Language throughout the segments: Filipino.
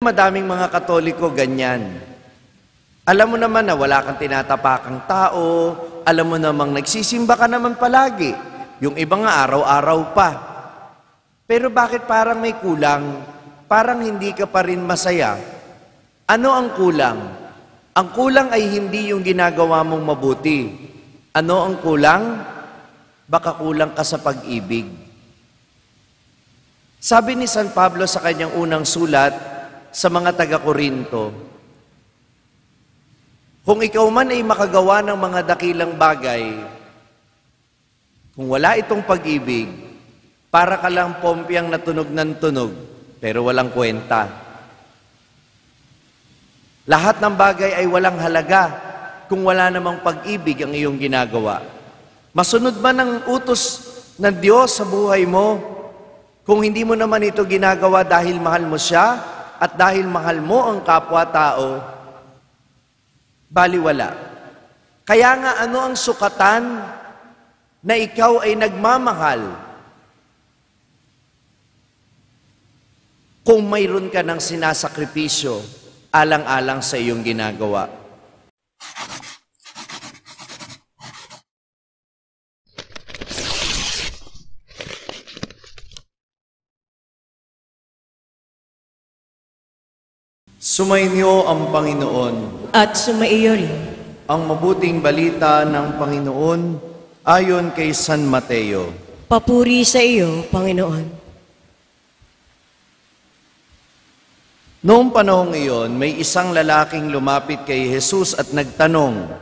Madaming mga Katoliko ganyan. Alam mo naman na wala kang tinatapakang tao, alam mo namang nagsisimba ka naman palagi. Yung iba nga araw-araw pa. Pero bakit parang may kulang? Parang hindi ka pa rin masaya. Ano ang kulang? Ang kulang ay hindi yung ginagawa mong mabuti. Ano ang kulang? Baka kulang ka sa pag-ibig. Sabi ni San Pablo sa kanyang unang sulat sa mga taga-Korinto, kung ikaw man ay makagawa ng mga dakilang bagay, kung wala itong pag-ibig, para ka lang pompyang natunog ng tunog, pero walang kwenta. Lahat ng bagay ay walang halaga kung wala namang pag-ibig ang iyong ginagawa. Masunod ba ng utos ng Diyos sa buhay mo kung hindi mo naman ito ginagawa dahil mahal mo siya at dahil mahal mo ang kapwa-tao? Baliwala. Kaya nga ano ang sukatan na ikaw ay nagmamahal kung mayroon ka ng sinasakripisyo alang-alang sa iyong ginagawa? Sumainyo ang Panginoon. At sumaiyo rin. Ang mabuting balita ng Panginoon ayon kay San Mateo. Papuri sa iyo, Panginoon. Noong panahong iyon, may isang lalaking lumapit kay Jesus at nagtanong,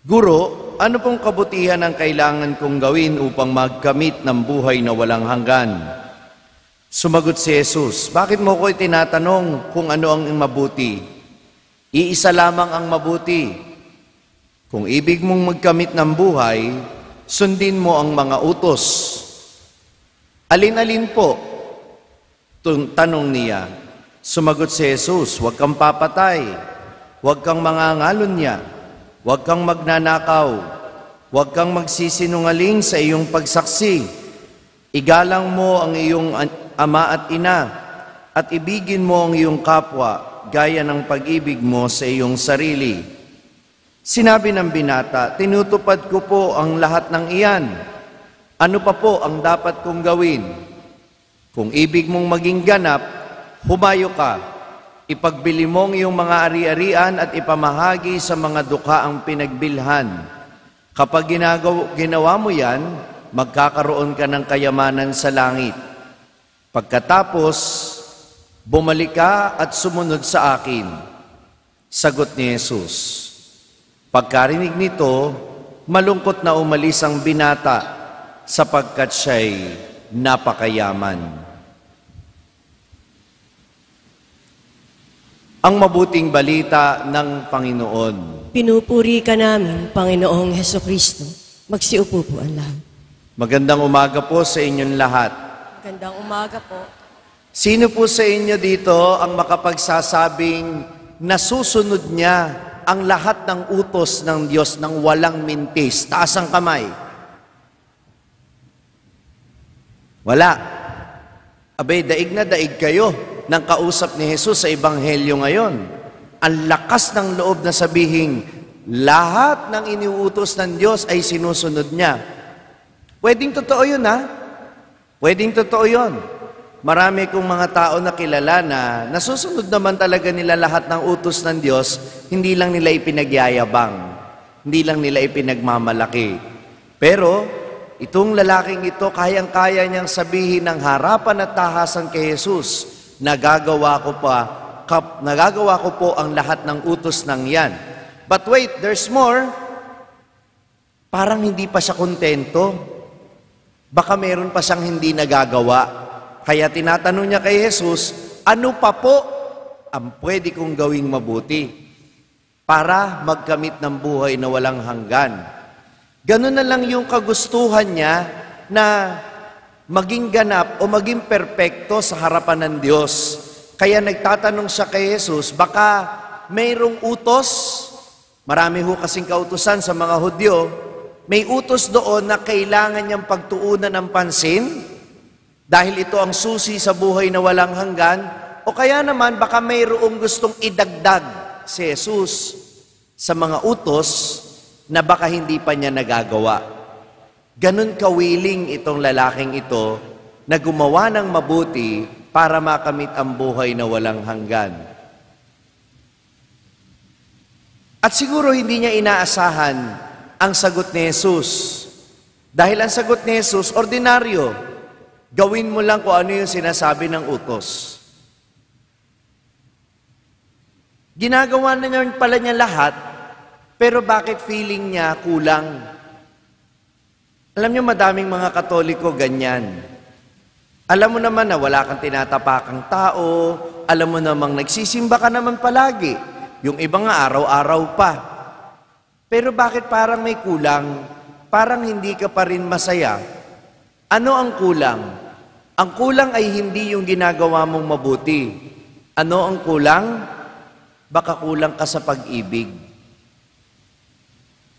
Guro, ano pong kabutihan ang kailangan kong gawin upang magkamit ng buhay na walang hanggan? Sumagot si Jesus, bakit mo ko tinatanong kung ano ang mabuti? Iisa lamang ang mabuti. Kung ibig mong magkamit ng buhay, sundin mo ang mga utos. Alin-alin po? Tanong niya. Sumagot si Jesus, huwag kang papatay, huwag kang mangangalunya, huwag kang magnanakaw, huwag kang magsisinungaling sa iyong pagsaksi. Igalang mo ang iyong ama at ina, at ibigin mo ang iyong kapwa, gaya ng pag-ibig mo sa iyong sarili. Sinabi ng binata, tinutupad ko po ang lahat ng iyan. Ano pa po ang dapat kong gawin? Kung ibig mong maging ganap, humayo ka. Ipagbili mo ang iyong mga ari-arian at ipamahagi sa mga dukha ang pinagbilhan. Kapag ginawa mo yan, magkakaroon ka ng kayamanan sa langit. Pagkatapos, bumalik ka at sumunod sa akin. Sagot ni Jesus. Pagkarinig nito, malungkot na umalis ang binata sapagkat siya'y napakayaman. Ang mabuting balita ng Panginoon. Pinupuri ka namin, Panginoong Hesukristo. Magsiupo po ang lahat. Magandang umaga po sa inyong lahat. Magandang umaga po. Sino po sa inyo dito ang makapagsasabing nasusunod niya ang lahat ng utos ng Diyos ng walang mintis? Taas ang kamay. Wala. Abay, daig na daig kayo ng kausap ni Jesus sa Ebanghelyo ngayon. Ang lakas ng loob na sabihin, lahat ng iniuutos ng Diyos ay sinusunod niya. Pwedeng totoo yun, ha? Pwedeng totoo yun. Marami kong mga tao na kilala na nasusunod naman talaga nila lahat ng utos ng Diyos, hindi lang nila ipinagyayabang, hindi lang nila ipinagmamalaki. Pero, itong lalaking ito, kayang-kaya niyang sabihin ng harapan at tahasan kay Jesus, nagagawa ko po ang lahat ng utos ng yan. But wait, there's more. Parang hindi pa siya kontento. Baka meron pa siyang hindi nagagawa. Kaya tinatanong niya kay Jesus, ano pa po ang pwede kong gawing mabuti para magkamit ng buhay na walang hanggan? Ganun na lang yung kagustuhan niya na maging ganap o maging perpekto sa harapan ng Diyos. Kaya nagtatanong siya kay Jesus, baka mayroong utos, marami ho kasing kautusan sa mga Hudyo, may utos doon na kailangan niyang pagtuunan ng pansin dahil ito ang susi sa buhay na walang hanggan, O kaya naman, baka mayroong gustong idagdag si Jesus sa mga utos na baka hindi pa niya nagagawa. Ganun kawiling itong lalaking ito na gumawa ng mabuti para makamit ang buhay na walang hanggan. At siguro hindi niya inaasahan ang sagot ni Jesus. Dahil ang sagot ni Jesus, ordinaryo, gawin mo lang kung ano yung sinasabi ng utos. Ginagawa na niya pala niya lahat, pero bakit feeling niya kulang? Alam niyo, madaming mga Katoliko ganyan. Alam mo naman na wala kang tinatapakang tao, alam mo namang nagsisimba ka naman palagi. Yung iba nga araw-araw pa. Pero bakit parang may kulang? Parang hindi ka pa rin masaya. Ano ang kulang? Ang kulang ay hindi yung ginagawa mong mabuti. Ano ang kulang? Baka kulang ka sa pag-ibig.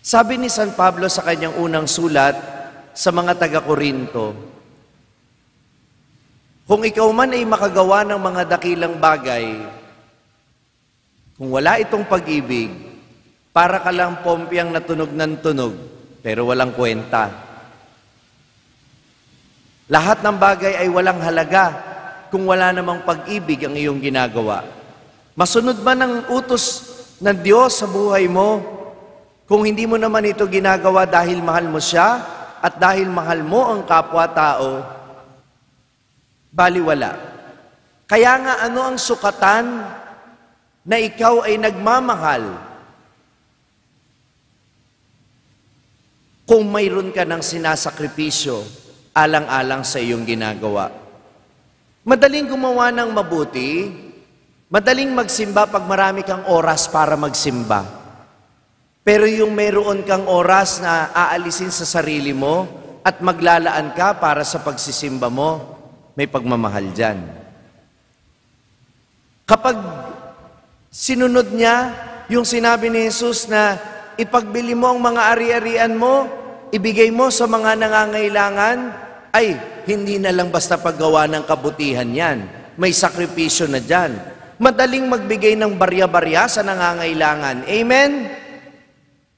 Sabi ni San Pablo sa kanyang unang sulat sa mga taga-Korinto, kung ikaw man ay makagawa ng mga dakilang bagay, kung wala itong pag-ibig, para ka lang pompyang natunog ng tunog, pero walang kwenta. Lahat ng bagay ay walang halaga kung wala namang pag-ibig ang iyong ginagawa. Masunod ba ng utos ng Diyos sa buhay mo kung hindi mo naman ito ginagawa dahil mahal mo siya at dahil mahal mo ang kapwa-tao? Baliwala. Kaya nga ano ang sukatan na ikaw ay nagmamahal kung mayroon ka ng sinasakripisyo alang-alang sa iyong ginagawa? Madaling gumawa ng mabuti, madaling magsimba pag marami kang oras para magsimba. Pero yung mayroon kang oras na aalisin sa sarili mo at maglalaan ka para sa pagsisimba mo, may pagmamahal dyan. Kapag sinunod niya yung sinabi ni Jesus na ipagbili mo ang mga ari-arian mo, ibigay mo sa mga nangangailangan, ay hindi na lang basta paggawa ng kabutihan yan. May sakripisyo na dyan. Madaling magbigay ng barya-barya sa nangangailangan. Amen?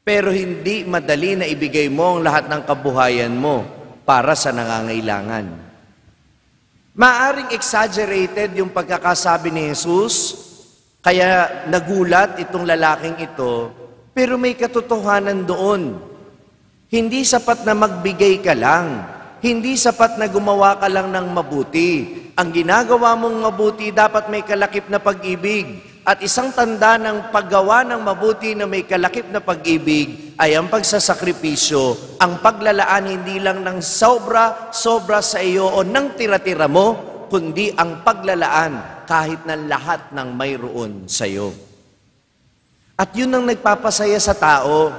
Pero hindi madali na ibigay mo ang lahat ng kabuhayan mo para sa nangangailangan. Maaring exaggerated yung pagkakasabi ni Jesus, kaya nagulat itong lalaking ito, pero may katotohanan doon. Hindi sapat na magbigay ka lang. Hindi sapat na gumawa ka lang ng mabuti. Ang ginagawa mong mabuti dapat may kalakip na pag-ibig. At isang tanda ng paggawa ng mabuti na may kalakip na pag-ibig ay ang pagsasakripisyo, ang paglalaan hindi lang ng sobra sa iyo o ng tira-tira mo, kundi ang paglalaan kahit na lahat ng mayroon sa iyo. At yun ang nagpapasaya sa tao,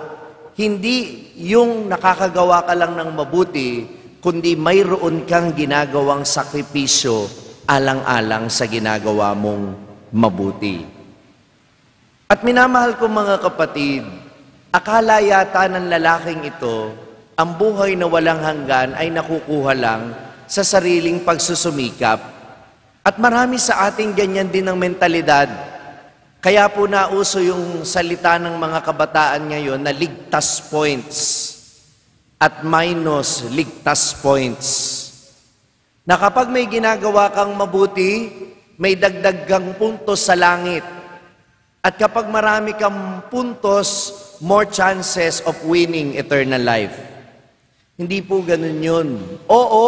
hindi yung nakakagawa ka lang ng mabuti, kundi mayroon kang ginagawang sakripisyo alang-alang sa ginagawa mong mabuti. At minamahal ko mga kapatid, akala yata ng lalaking ito, ang buhay na walang hanggan ay nakukuha lang sa sariling pagsusumikap. At marami sa ating ganyan din ang mentalidad. Kaya po nauso yung salita ng mga kabataan ngayon na ligtas points at minus ligtas points. Na kapag may ginagawa kang mabuti, may dagdag kang puntos sa langit. At kapag marami kang puntos, more chances of winning eternal life. Hindi po ganun yun. Oo,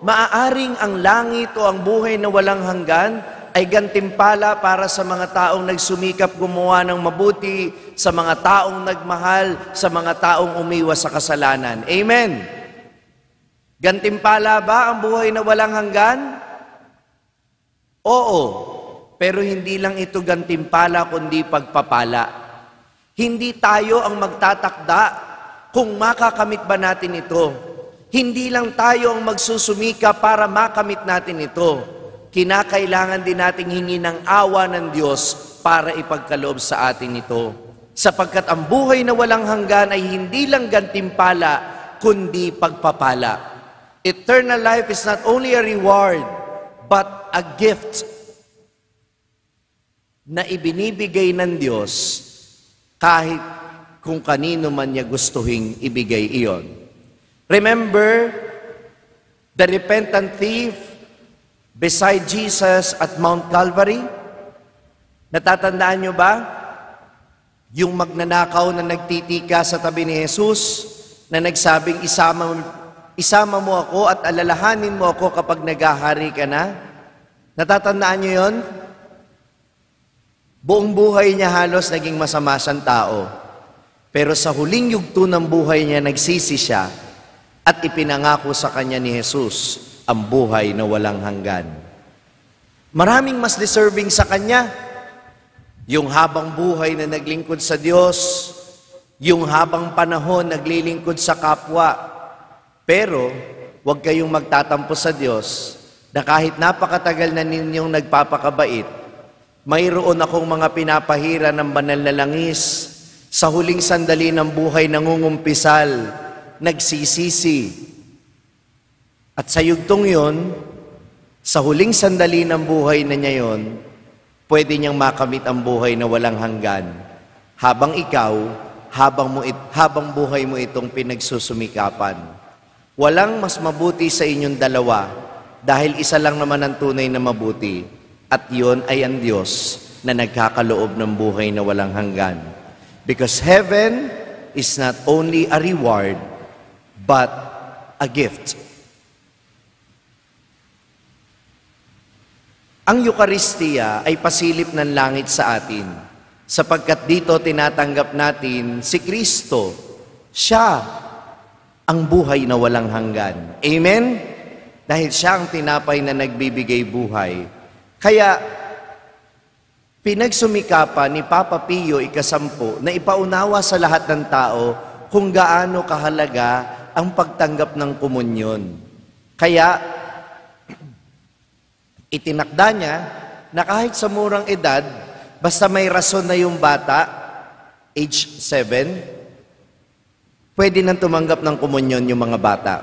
maaaring ang langit o ang buhay na walang hanggan ay gantimpala para sa mga taong nagsumikap gumawa ng mabuti, sa mga taong nagmahal, sa mga taong umiwas sa kasalanan. Amen? Gantimpala ba ang buhay na walang hanggan? Oo. Pero hindi lang ito gantimpala, kundi pagpapala. Hindi tayo ang magtatakda kung makakamit ba natin ito. Hindi lang tayo ang magsusumika para makamit natin ito. Kinakailangan din nating hingi ng awa ng Diyos para ipagkaloob sa atin ito. Sapagkat ang buhay na walang hanggan ay hindi lang gantimpala, kundi pagpapala. Eternal life is not only a reward, but a gift. na ibinibigay ng Diyos kahit kung kanino man niya gustuhing ibigay iyon. Remember the repentant thief beside Jesus at Mount Calvary? Natatandaan niyo ba? Yung magnanakaw na nagtitika sa tabi ni Jesus, na nagsabing, isama mo ako at alalahanin mo ako kapag naghahari ka na. Natatandaan niyo yon? Buong buhay niya halos naging masama siyang tao. Pero sa huling yugto ng buhay niya, nagsisi siya at ipinangako sa kanya ni Jesus ang buhay na walang hanggan. Maraming mas deserving sa kanya. Yung habang buhay na naglingkod sa Diyos, yung habang panahon naglilingkod sa kapwa. Pero, huwag kayong magtatampo sa Diyos na kahit napakatagal na ninyong nagpapakabait, mayroon akong mga pinapahira ng banal na langis. Sa huling sandali ng buhay nangungumpisal, nagsisisi. At sa yugtong yon, sa huling sandali ng buhay na niya yon, pwede niyang makamit ang buhay na walang hanggan. Habang ikaw, habang buhay mo itong pinagsusumikapan. Walang mas mabuti sa inyong dalawa dahil isa lang naman ang tunay na mabuti. At yon ay ang Diyos na nagkakaloob ng buhay na walang hanggan. Because heaven is not only a reward, but a gift. Ang Eucharistia ay pasilip ng langit sa atin, sapagkat dito tinatanggap natin si Kristo. Siya ang buhay na walang hanggan. Amen? Dahil siya ang tinapay na nagbibigay buhay. Kaya, pinagsumikapan ni Papa Pio ika-10 na ipaunawa sa lahat ng tao kung gaano kahalaga ang pagtanggap ng komunyon. Kaya, itinakda niya na kahit sa murang edad, basta may rason na yung bata, age 7, pwede nang tumanggap ng komunyon yung mga bata.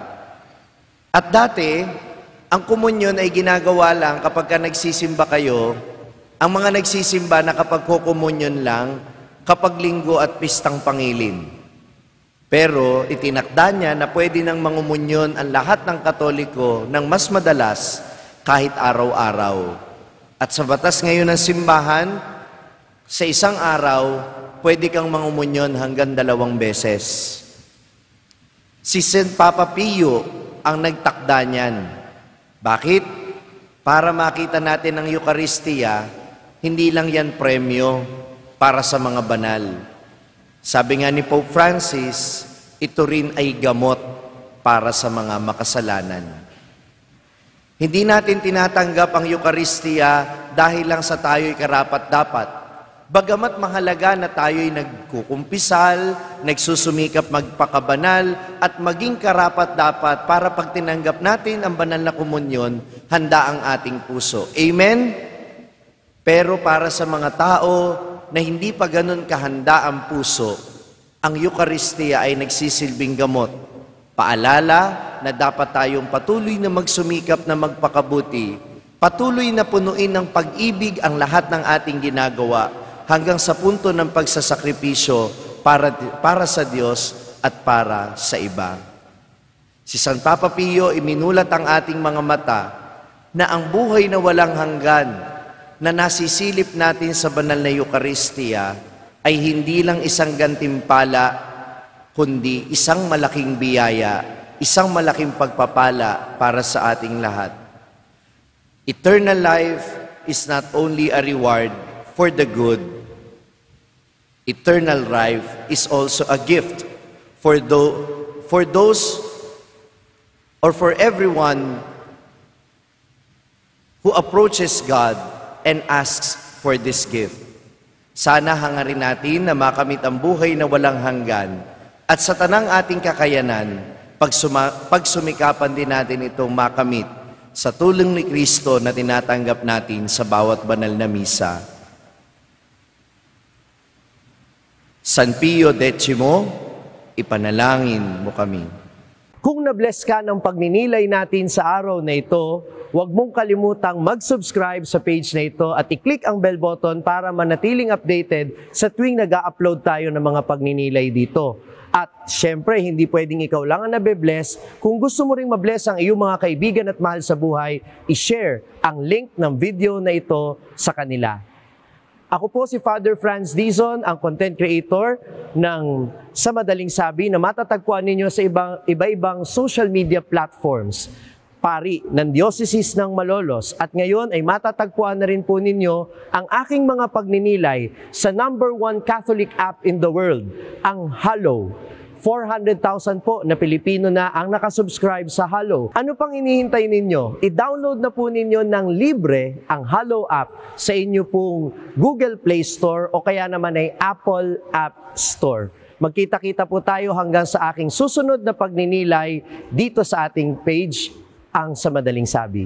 At dati, ang komunyon ay ginagawa lang kapag ka nagsisimba kayo. Ang mga nagsisimba na kapag kukomunyon lang, kapag linggo at pistang pangilin. Pero itinakda niya na pwede nang mangumunyon ang lahat ng Katoliko ng mas madalas kahit araw-araw. At sa batas ngayon ng simbahan, sa isang araw, pwede kang mangumunyon hanggang 2 beses. Si St. Papa Pio ang nagtakda niyan. Bakit? Para makita natin ang Eucharistia, hindi lang yan premyo para sa mga banal. Sabi nga ni Pope Francis, ito rin ay gamot para sa mga makasalanan. Hindi natin tinatanggap ang Eucharistia dahil lang sa tayo'y karapat-dapat. Bagamat mahalaga na tayo'y nagkukumpisal, nagsusumikap magpakabanal, at maging karapat-dapat para pag tinanggap natin ang banal na komunyon, handa ang ating puso. Amen? Pero para sa mga tao na hindi pa ganun kahanda ang puso, ang Eucharistia ay nagsisilbing gamot. Paalala na dapat tayong patuloy na magsumikap na magpakabuti, patuloy na punuin ng pag-ibig ang lahat ng ating ginagawa, hanggang sa punto ng pagsasakripisyo para sa Diyos at para sa iba. Si San Papa Pio iminulat ang ating mga mata na ang buhay na walang hanggan na nasisilip natin sa banal na Eucharistia ay hindi lang isang gantimpala, kundi isang malaking biyaya, isang malaking pagpapala para sa ating lahat. Eternal life is not only a reward for the good. Eternal life is also a gift for everyone who approaches God and asks for this gift. Sana hangarin natin na makamit ang buhay na walang hanggan at sa tanang ating kakayanan, pagsumikapan din natin itong makamit sa tulong ni Kristo na tinatanggap natin sa bawat banal na misa. San Pio X, ipanalangin mo kami. Kung na-bless ka ng pagninilay natin sa araw na ito, huwag mong kalimutang mag-subscribe sa page na ito at i-click ang bell button para manatiling updated sa tuwing nag-upload tayo ng mga pagninilay dito. At syempre, hindi pwedeng ikaw lang ang nabe-bless. Kung gusto mo ring mabless ang iyong mga kaibigan at mahal sa buhay, i-share ang link ng video na ito sa kanila. Ako po si Father Franz Dizon, ang content creator ng Sa Madaling Sabi na matatagpuan ninyo sa iba-ibang social media platforms. Pari ng Diocese ng Malolos at ngayon ay matatagpuan na rin po ninyo ang aking mga pagninilay sa #1 Catholic app in the world, ang Hallow. 400,000 po na Pilipino na ang nakasubscribe sa Hallow. Ano pang hinihintay ninyo? I-download na po ninyo ng libre ang Hallow app sa inyo pong Google Play Store o kaya naman ay Apple App Store. Magkita-kita po tayo hanggang sa aking susunod na pagninilay dito sa ating page, ang Sa Madaling Sabi.